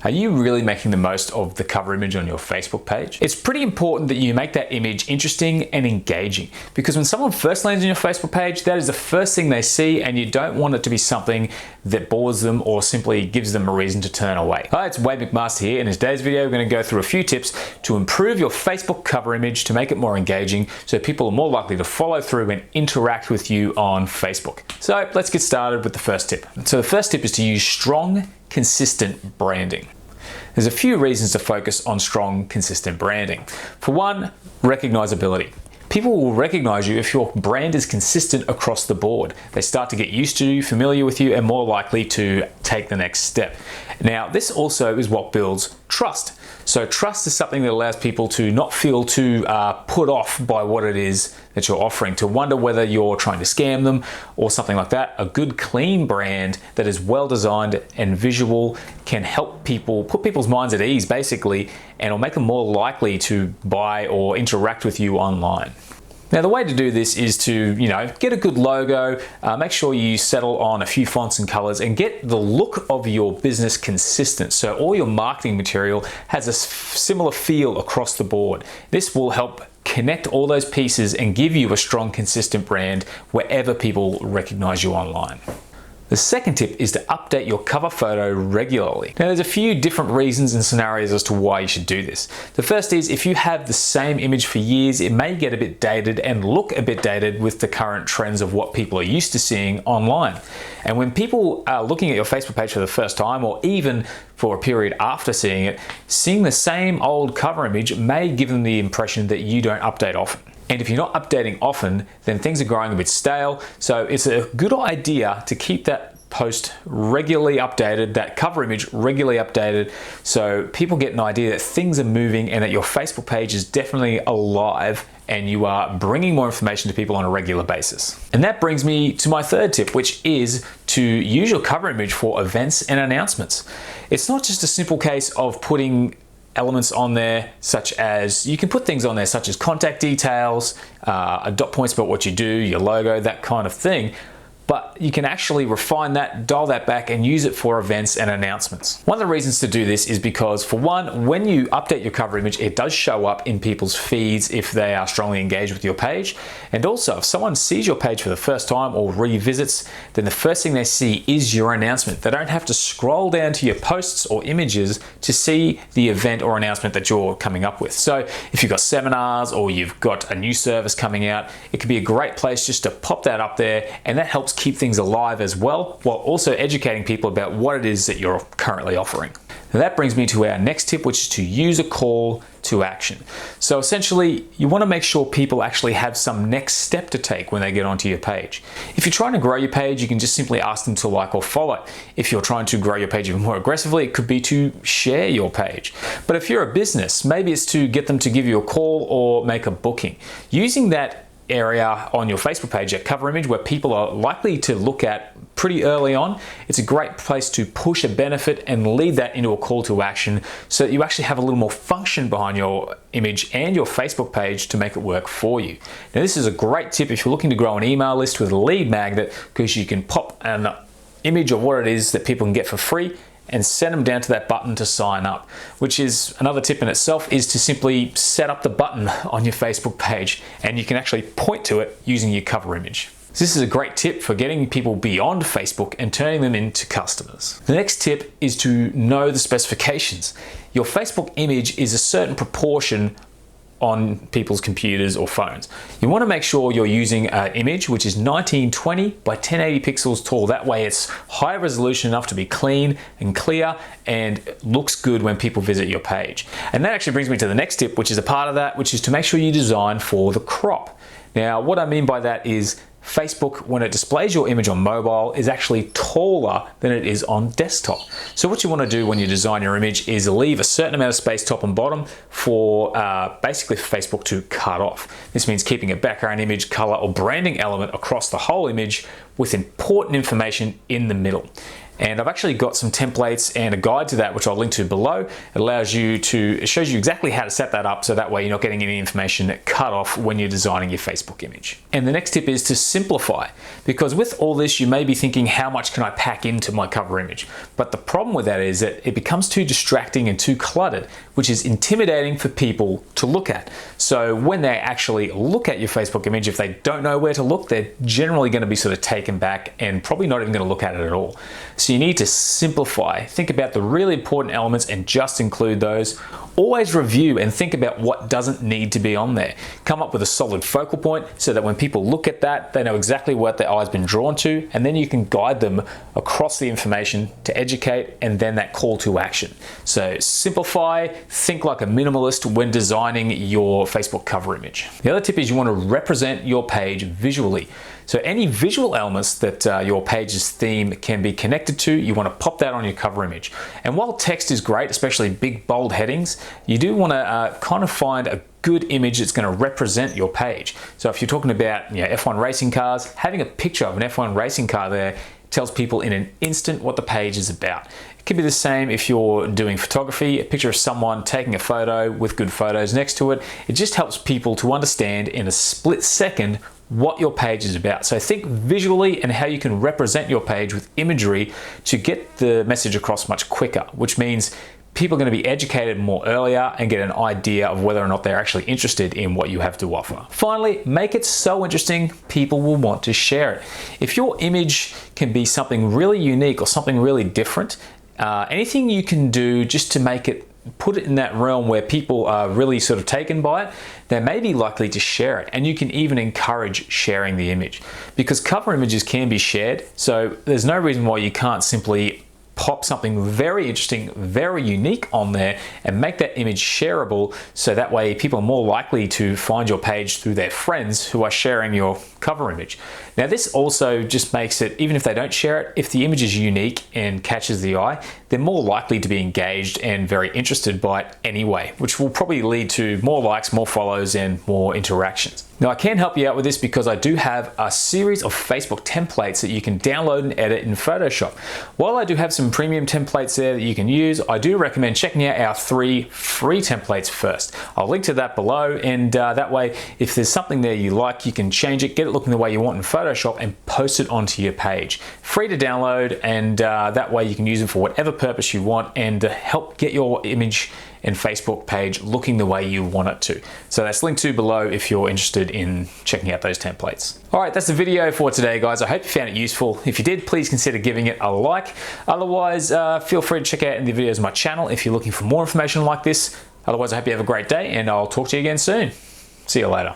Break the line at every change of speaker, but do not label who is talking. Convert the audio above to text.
Are you really making the most of the cover image on your Facebook page? It's pretty important that you make that image interesting and engaging, because when someone first lands on your Facebook page, that is the first thing they see, and you don't want it to be something that bores them or simply gives them a reason to turn away. Hi, it's Wade McMaster here. In today's video, we're going to go through a few tips to improve your Facebook cover image to make it more engaging so people are more likely to follow through and interact with you on Facebook. So let's get started with the first tip. So the first tip is to use strong, consistent branding. There's a few reasons to focus on strong, consistent branding. For one, recognizability. People will recognize you if your brand is consistent across the board. They start to get used to you, familiar with you, and more likely to take the next step. Now, this also is what builds trust. So trust is something that allows people to not feel too put off by what it is that you're offering, to wonder whether you're trying to scam them or something like that. A good, clean brand that is well designed and visual can help people, put people's minds at ease basically, and it'll make them more likely to buy or interact with you online. Now, the way to do this is to, get a good logo, make sure you settle on a few fonts and colors, and get the look of your business consistent. So all your marketing material has a similar feel across the board. This will help connect all those pieces and give you a strong, consistent brand wherever people recognize you online. The second tip is to update your cover photo regularly. Now, there's a few different reasons and scenarios as to why you should do this. The first is if you have the same image for years, it may get a bit dated and look a bit dated with the current trends of what people are used to seeing online. And when people are looking at your Facebook page for the first time, or even for a period after seeing it, seeing the same old cover image may give them the impression that you don't update often. And if you're not updating often, then things are growing a bit stale. So it's a good idea to keep that post regularly updated, that cover image regularly updated, so people get an idea that things are moving and that your Facebook page is definitely alive and you are bringing more information to people on a regular basis. And that brings me to my third tip, which is to use your cover image for events and announcements. It's not just a simple case of putting elements on there, such as you can put things on there such as contact details, dot points about what you do, your logo, that kind of thing. But you can actually refine that, dial that back, and use it for events and announcements. One of the reasons to do this is because, for one, when you update your cover image, it does show up in people's feeds if they are strongly engaged with your page. And also, if someone sees your page for the first time or revisits, then the first thing they see is your announcement. They don't have to scroll down to your posts or images to see the event or announcement that you're coming up with. So if you've got seminars or you've got a new service coming out, it could be a great place just to pop that up there, and that helps keep things alive as well, while also educating people about what it is that you're currently offering. Now that brings me to our next tip, which is to use a call to action. So essentially, you want to make sure people actually have some next step to take when they get onto your page. If you're trying to grow your page, you can just simply ask them to like or follow. If you're trying to grow your page even more aggressively, it could be to share your page. But if you're a business, maybe it's to get them to give you a call or make a booking. Using that area on your Facebook page, that cover image where people are likely to look at pretty early on, it's a great place to push a benefit and lead that into a call to action so that you actually have a little more function behind your image and your Facebook page to make it work for you. Now, this is a great tip if you're looking to grow an email list with a lead magnet, because you can pop an image of what it is that people can get for free and send them down to that button to sign up, which is another tip in itself, is to simply set up the button on your Facebook page, and you can actually point to it using your cover image. So this is a great tip for getting people beyond Facebook and turning them into customers. The next tip is to know the specifications. Your Facebook image is a certain proportion on people's computers or phones. You want to make sure you're using an image which is 1920 by 1080 pixels tall. That way it's high resolution enough to be clean and clear and looks good when people visit your page. And that actually brings me to the next tip, which is a part of that, which is to make sure you design for the crop. Now, what I mean by that is Facebook, when it displays your image on mobile, is actually taller than it is on desktop. So what you want to do when you design your image is leave a certain amount of space top and bottom for basically for Facebook to cut off. This means keeping a background image, color, or branding element across the whole image with important information in the middle. And I've actually got some templates and a guide to that, which I'll link to below. It shows you exactly how to set that up so that way you're not getting any information cut off when you're designing your Facebook image. And the next tip is to simplify, because with all this, you may be thinking, how much can I pack into my cover image? But the problem with that is that it becomes too distracting and too cluttered, which is intimidating for people to look at. So when they actually look at your Facebook image, if they don't know where to look, they're generally going to be sort of taken back and probably not even going to look at it at all. So you need to simplify. Think about the really important elements and just include those. Always review and think about what doesn't need to be on there. Come up with a solid focal point so that when people look at that, they know exactly what their eye's been drawn to, and then you can guide them across the information to educate and then that call to action. So simplify, think like a minimalist when designing your Facebook cover image. The other tip is you want to represent your page visually. So any visual elements that your page's theme can be connected to, you want to pop that on your cover image. And while text is great, especially big bold headings, you do want to kind of find a good image that's going to represent your page. So if you're talking about F1 racing cars, having a picture of an F1 racing car there tells people in an instant what the page is about. It could be the same if you're doing photography, a picture of someone taking a photo with good photos next to it. It just helps people to understand in a split second what your page is about. So think visually and how you can represent your page with imagery to get the message across much quicker, which means people are going to be educated more earlier and get an idea of whether or not they're actually interested in what you have to offer. Finally, make it so interesting people will want to share it. If your image can be something really unique or something really different, anything you can do just to make it, put it in that realm where people are really sort of taken by it, they may be likely to share it. And you can even encourage sharing the image, because cover images can be shared. So there's no reason why you can't simply pop something very interesting, very unique on there and make that image shareable, so that way people are more likely to find your page through their friends who are sharing your cover image. Now this also just makes it, even if they don't share it, if the image is unique and catches the eye, they're more likely to be engaged and very interested by it anyway, which will probably lead to more likes, more follows, and more interactions. Now I can help you out with this because I do have a series of Facebook templates that you can download and edit in Photoshop. While I do have some premium templates there that you can use, I do recommend checking out our 3 free templates first. I'll link to that below, and that way if there's something there you like, you can change it, get it looking the way you want in Photoshop and post it onto your page. Free to download, and that way you can use them for whatever purpose you want and help get your image and Facebook page looking the way you want it to. So that's linked to below if you're interested in checking out those templates. All right, that's the video for today, guys. I hope you found it useful. If you did, please consider giving it a like. Otherwise, feel free to check out any videos on my channel if you're looking for more information like this. Otherwise, I hope you have a great day, and I'll talk to you again soon. See you later.